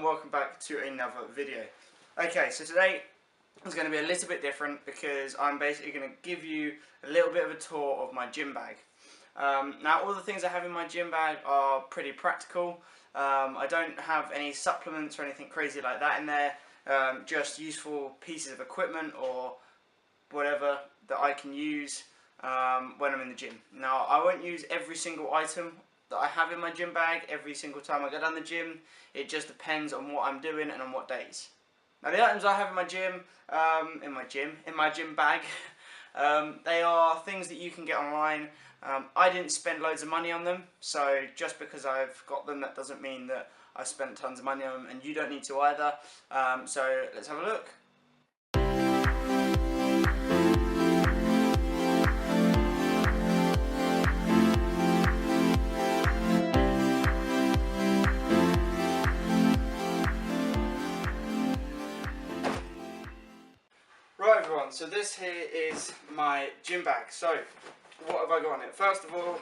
welcome back to another video. Okay, so today is going to be a little bit different because I'm basically going to give you a little bit of a tour of my gym bag. Now all the things I have in my gym bag are pretty practical. I don't have any supplements or anything crazy like that in there, just useful pieces of equipment or whatever that I can use when I'm in the gym. Now I won't use every single item that I have in my gym bag every single time I go down the gym. It just depends on what I'm doing and on what days. Now the items I have in my gym bag, they are things that you can get online. I didn't spend loads of money on them, so just because I've got them, that doesn't mean that I've spent tons of money on them, and you don't need to either. So let's have a look. Right everyone, so this here is my gym bag. So what have I got on it? First of all,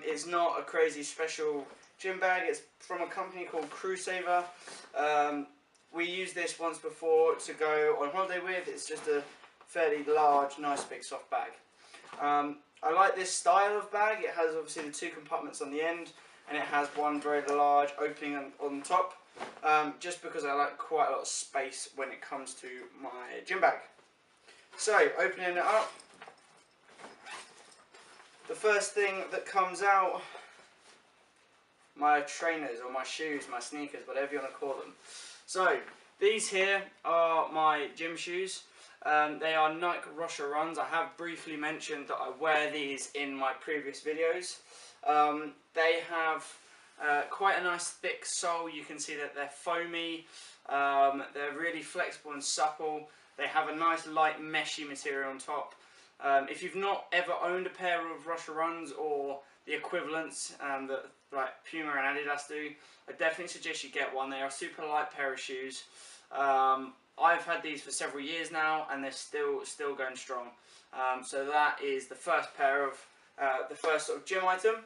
it's not a crazy special gym bag. It's from a company called Crusader. We used this once before to go on holiday with. It's just a fairly large, nice big soft bag. I like this style of bag. It has obviously the two compartments on the end, and it has one very large opening on top, just because I like quite a lot of space when it comes to my gym bag. So, opening it up, the first thing that comes out, my trainers or my shoes, my sneakers, whatever you want to call them. So, these here are my gym shoes. They are Nike Russia Runs. I have briefly mentioned that I wear these in my previous videos. They have quite a nice thick sole. You can see that they're foamy. They're really flexible and supple. They have a nice light meshy material on top. If you've not ever owned a pair of Russia Runs or the equivalents that like Puma and Adidas do, I definitely suggest you get one. They are a super light pair of shoes. I've had these for several years now, and they're still going strong. So that is the first pair of the first sort of gym item.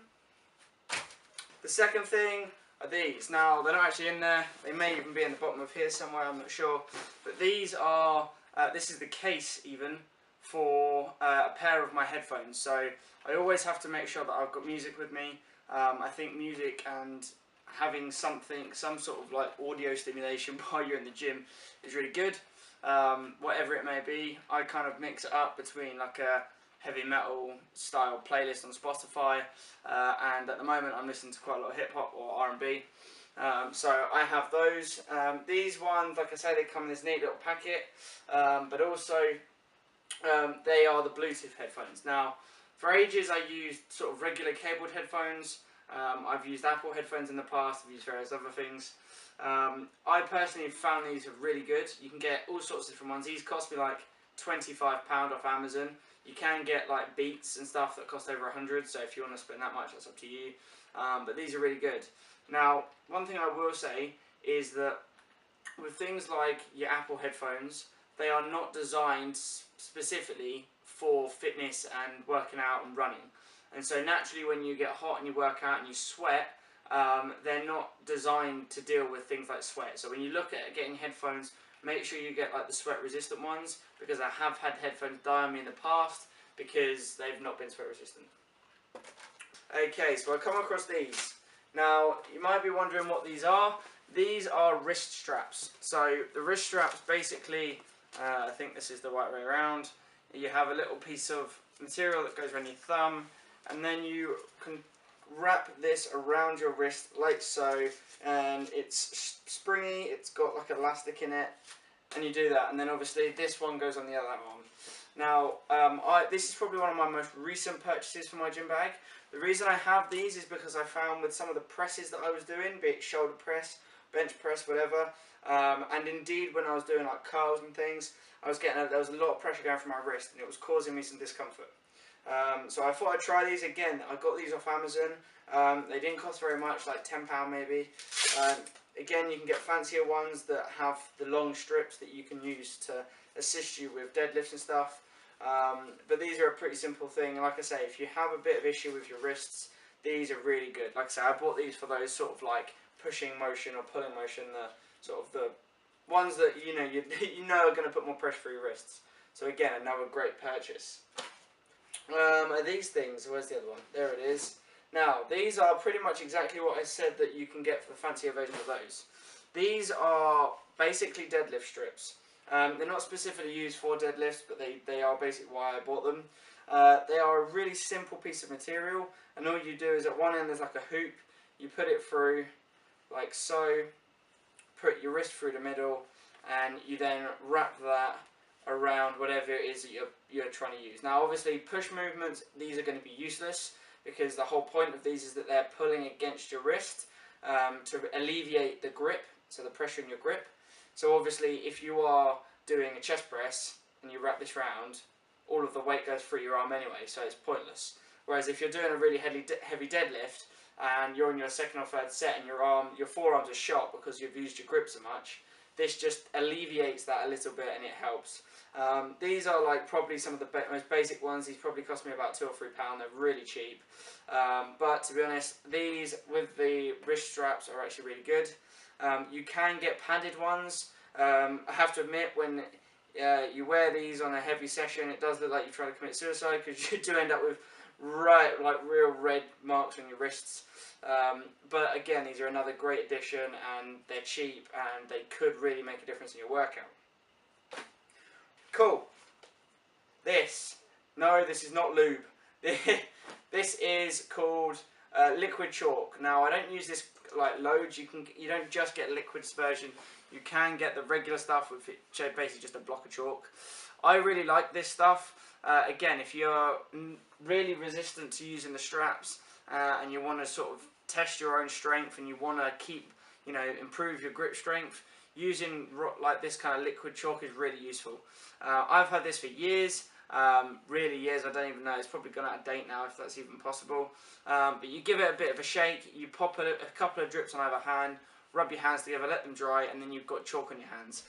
The second thing are these. Now they're not actually in there. They may even be in the bottom of here somewhere. I'm not sure. But these are. This is the case even for a pair of my headphones. So I always have to make sure that I've got music with me. I think music and having some sort of like audio stimulation while you're in the gym is really good. Whatever it may be, I kind of mix it up between like a heavy metal style playlist on Spotify, and at the moment I'm listening to quite a lot of hip hop or R&B. So I have those. These ones, like I say, they come in this neat little packet, but also they are the Bluetooth headphones. Now, for ages I used sort of regular cabled headphones. I've used Apple headphones in the past. I've used various other things. I personally found these are really good. You can get all sorts of different ones. These cost me like £25 off Amazon. You can get like Beats and stuff that cost over 100. So if you want to spend that much, that's up to you. But these are really good. Now, one thing I will say is that with things like your Apple headphones, they are not designed specifically for fitness and working out and running. And so naturally when you get hot and you work out and you sweat, they're not designed to deal with things like sweat. So when you look at getting headphones, make sure you get like the sweat resistant ones, because I have had headphones die on me in the past because they've not been sweat resistant. Okay, so I come across these. Now, you might be wondering what these are. These are wrist straps. So the wrist straps basically, I think this is the right way around. You have a little piece of material that goes around your thumb, and then you can wrap this around your wrist like so, and it's springy, it's got like elastic in it, and you do that, and then obviously this one goes on the other arm. Now, this is probably one of my most recent purchases for my gym bag. The reason I have these is because I found with some of the presses that I was doing, be it shoulder press, bench press, whatever, and indeed when I was doing like curls and things, there was a lot of pressure going from my wrist, and it was causing me some discomfort. So I thought I'd try these again. I got these off Amazon. They didn't cost very much, like £10 maybe. Again, you can get fancier ones that have the long strips that you can use to assist you with deadlifts and stuff. But these are a pretty simple thing. Like I say, if you have a bit of issue with your wrists, these are really good. Like I say, I bought these for those sort of like pushing motion or pulling motion, sort of the ones that you know are going to put more pressure through your wrists. So again, another great purchase. Are these things? Where's the other one? There it is. Now, these are pretty much exactly what I said that you can get for the fancier version of those. These are basically deadlift strips. They're not specifically used for deadlifts, but they are basically why I bought them. They are a really simple piece of material, and all you do is at one end there's like a hoop. You put it through, like so, put your wrist through the middle, and you then wrap that around whatever it is that you're trying to use. Now obviously push movements, these are going to be useless, because the whole point of these is that they're pulling against your wrist to alleviate the grip, so the pressure in your grip. So obviously if you are doing a chest press and you wrap this round, all of the weight goes through your arm anyway, so it's pointless. Whereas if you're doing a really heavy deadlift and you're in your second or third set and your forearms are shot because you've used your grip so much, this just alleviates that a little bit and it helps. These are like probably some of the most basic ones. These probably cost me about £2 or £3. They're really cheap. But to be honest, these with the wrist straps are actually really good. You can get padded ones. I have to admit, when you wear these on a heavy session, it does look like you're trying to commit suicide, because you do end up with real red marks on your wrists. But again, these are another great addition, and they're cheap, and they could really make a difference in your workout. Cool. This is not lube. This is called liquid chalk. Now I don't use this like loads. You don't just get liquids version. You can get the regular stuff with it, basically just a block of chalk. I really like this stuff. Again, if you're really resistant to using the straps and you want to sort of test your own strength and you want to keep, improve your grip strength, using like this kind of liquid chalk is really useful. I've had this for years, really years. I don't even know, it's probably gone out of date now if that's even possible. But you give it a bit of a shake, you pop a couple of drips on either hand, rub your hands together, let them dry, and then you've got chalk on your hands.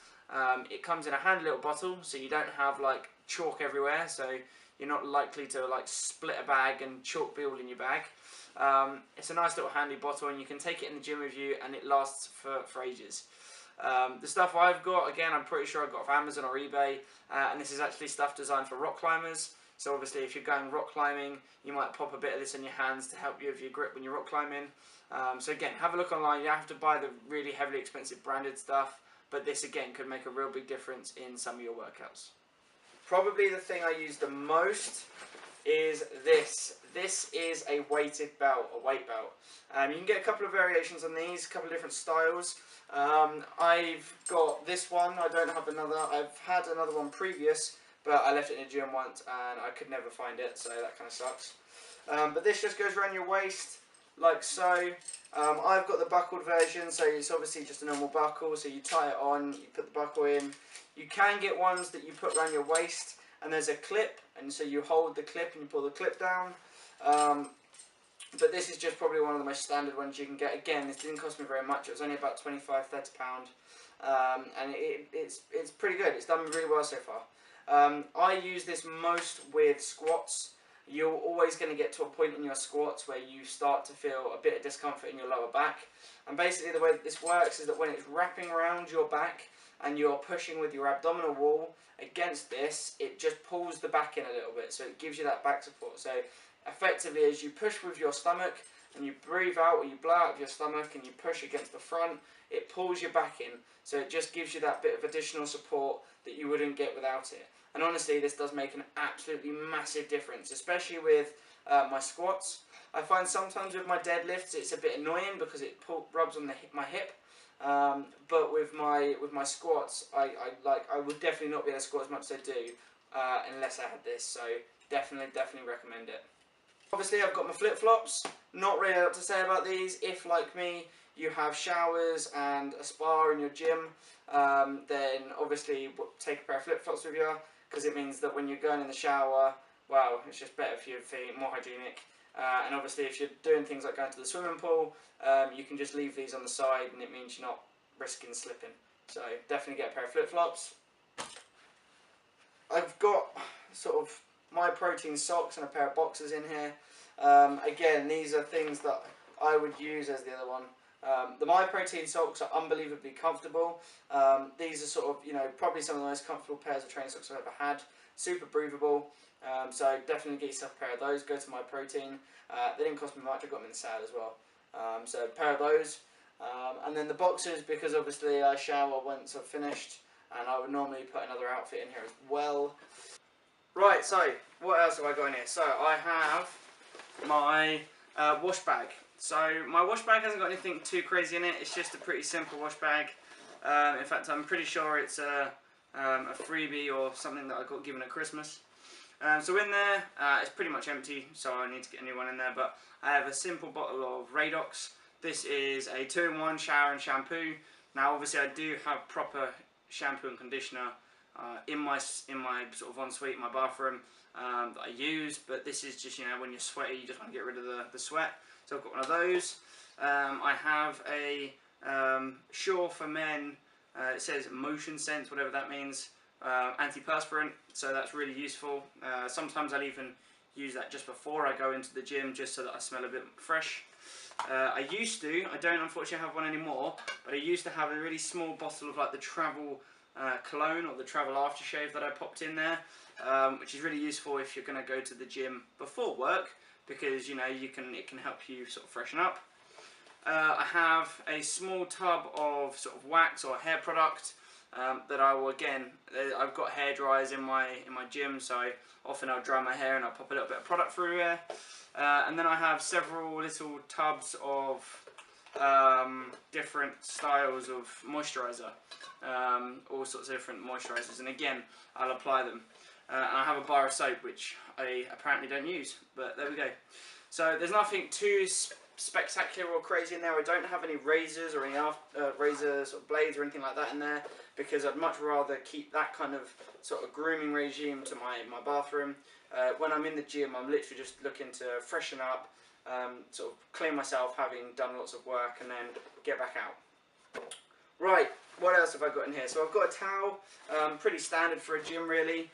It comes in a handy little bottle, so you don't have like chalk everywhere, so you're not likely to like split a bag and chalk be all in your bag. It's a nice little handy bottle, and you can take it in the gym with you, and it lasts for ages. The stuff I've got, again, I'm pretty sure I got off Amazon or eBay, and this is actually stuff designed for rock climbers. So obviously if you're going rock climbing, you might pop a bit of this in your hands to help you with your grip when you're rock climbing. So again, have a look online. You don't have to buy the really heavily expensive branded stuff, but this again could make a real big difference in some of your workouts. Probably the thing I use the most is this. This is a weighted belt, a weight belt. You can get a couple of variations on these, a couple of different styles. I've got this one, I don't have another. I've had another one previous, but I left it in a gym once and I could never find it, so that kind of sucks. But this just goes around your waist, like so. I've got the buckled version, so it's obviously just a normal buckle, so you tie it on, you put the buckle in. You can get ones that you put around your waist, and there's a clip, and so you hold the clip and you pull the clip down. But this is just probably one of the most standard ones you can get. Again, this didn't cost me very much. It was only about £25–30, and it's pretty good. It's done really well so far. I use this most with squats. You're always going to get to a point in your squats where you start to feel a bit of discomfort in your lower back. And basically the way that this works is that when it's wrapping around your back and you're pushing with your abdominal wall against this, it just pulls the back in a little bit, so it gives you that back support. So effectively, as you push with your stomach and you breathe out or you blow out of your stomach and you push against the front, it pulls your back in, so it just gives you that bit of additional support that you wouldn't get without it. And honestly, this does make an absolutely massive difference, especially with my squats. I find sometimes with my deadlifts it's a bit annoying because it rubs on my hip. But with my squats, I would definitely not be able to squat as much as I do unless I had this. So definitely recommend it. Obviously, I've got my flip-flops. Not really a lot to say about these. If, like me, you have showers and a spa in your gym, then obviously take a pair of flip-flops with you, because it means that when you're going in the shower, well, it's just better for your feet, more hygienic. And obviously if you're doing things like going to the swimming pool, you can just leave these on the side and it means you're not risking slipping. So definitely get a pair of flip-flops. I've got sort of my protein socks and a pair of boxers in here. Again, these are things that I would use as the other one The My Protein socks are unbelievably comfortable. These are sort of, you know, probably some of the most comfortable pairs of training socks I've ever had. Super breathable. So definitely get yourself a pair of those. Go to My Protein. They didn't cost me much. I got them in the sale as well. So a pair of those. And then the boxers, because obviously I shower once I've finished, and I would normally put another outfit in here as well. Right, so what else have I got in here? So I have my wash bag. So my wash bag hasn't got anything too crazy in it. It's just a pretty simple wash bag. In fact, I'm pretty sure it's a freebie or something that I got given at Christmas. So in there, it's pretty much empty, so I need to get a new one in there. But I have a simple bottle of Radox. This is a 2-in-1 shower and shampoo. Now, obviously, I do have proper shampoo and conditioner in my sort of ensuite, my bathroom that I use. But this is just, you know, when you're sweaty, you just want to get rid of the sweat. So I've got one of those. I have a Sure for Men. It says motion sense, whatever that means. Antiperspirant, so that's really useful. Sometimes I'll even use that just before I go into the gym, just so that I smell a bit fresh. I don't unfortunately have one anymore, but I used to have a really small bottle of like the travel cologne or the travel aftershave that I popped in there, which is really useful if you're going to go to the gym before work, because you know it can help you sort of freshen up. I have a small tub of sort of wax or hair product that I will, again, I've got hair dryers in my gym, so often I'll dry my hair and I'll pop a little bit of product through there. And then I have several little tubs of different styles of moisturiser, all sorts of different moisturisers, and again I'll apply them. And I have a bar of soap which I apparently don't use, but there we go. So there's nothing too spectacular or crazy in there. I don't have any razors or any razors or blades or anything like that in there, because I'd much rather keep that kind of sort of grooming regime to my bathroom. When I'm in the gym, I'm literally just looking to freshen up, sort of clean myself having done lots of work, and then get back out. Right, what else have I got in here? So I've got a towel, pretty standard for a gym really.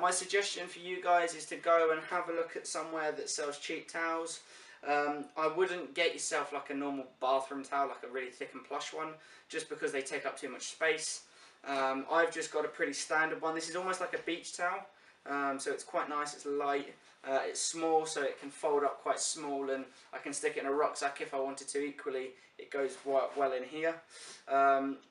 My suggestion for you guys is to go and have a look at somewhere that sells cheap towels. I wouldn't get yourself like a normal bathroom towel, like a really thick and plush one, just because they take up too much space. I've just got a pretty standard one. This is almost like a beach towel, so it's quite nice, it's light, it's small, so it can fold up quite small, and I can stick it in a rucksack if I wanted to. Equally, it goes well in here.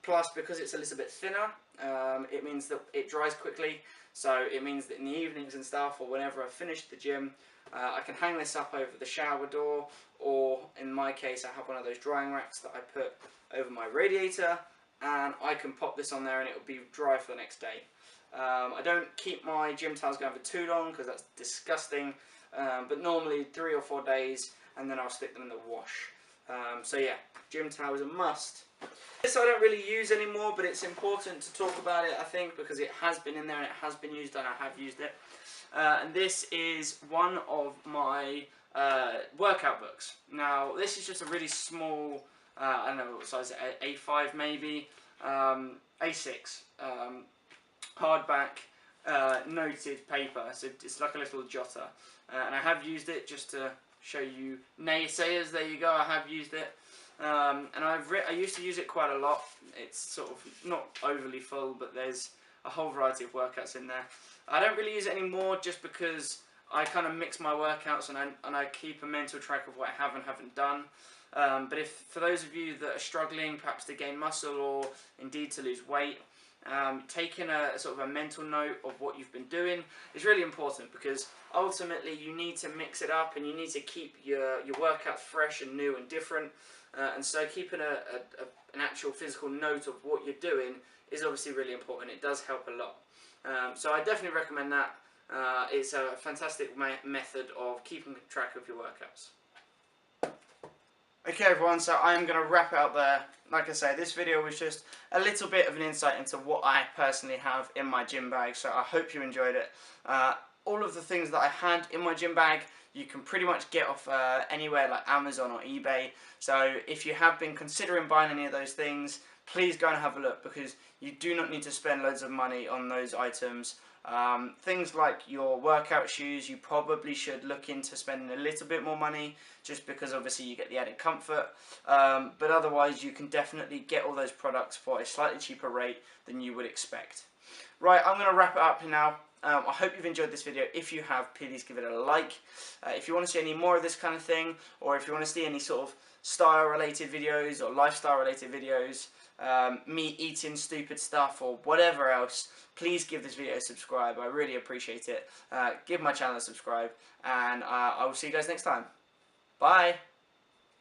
Plus, because it's a little bit thinner, it means that it dries quickly, so it means that in the evenings and stuff, or whenever I've finished the gym, I can hang this up over the shower door, or in my case I have one of those drying racks that I put over my radiator, and I can pop this on there and it will be dry for the next day. I don't keep my gym towels going for too long because that's disgusting, but normally 3 or 4 days, and then I'll stick them in the wash. So yeah, gym towel is a must. This I don't really use anymore, but it's important to talk about it, I think, because it has been in there and it has been used, and I have used it. And this is one of my workout books. Now, this is just a really small, I don't know what size, A5 maybe, A6, hardback, noted paper, so it's like a little jotter. And I have used it just to show you naysayers, there you go, I have used it. And I used to use it quite a lot. It's sort of not overly full, but there's a whole variety of workouts in there. I don't really use it anymore just because I kind of mix my workouts and I keep a mental track of what I have and haven't done. But if for those of you that are struggling perhaps to gain muscle or indeed to lose weight, taking a sort of a mental note of what you've been doing is really important, because ultimately you need to mix it up and you need to keep your workouts fresh and new and different. And so keeping an actual physical note of what you're doing is obviously really important. It does help a lot. So I definitely recommend that. It's a fantastic method of keeping track of your workouts. Okay everyone, so I'm going to wrap it up there. Like I say, this video was just a little bit of an insight into what I personally have in my gym bag, so I hope you enjoyed it. All of the things that I had in my gym bag you can pretty much get off anywhere like Amazon or eBay, so if you have been considering buying any of those things, please go and have a look, because you do not need to spend loads of money on those items. Things like your workout shoes, you probably should look into spending a little bit more money, just because obviously you get the added comfort, but otherwise you can definitely get all those products for a slightly cheaper rate than you would expect. Right, I'm going to wrap it up now. I hope you've enjoyed this video. If you have, please give it a like. If you want to see any more of this kind of thing, or if you want to see any sort of style related videos or lifestyle related videos, me eating stupid stuff or whatever else, please give this video a subscribe. I really appreciate it. Give my channel a subscribe, and I will see you guys next time. Bye.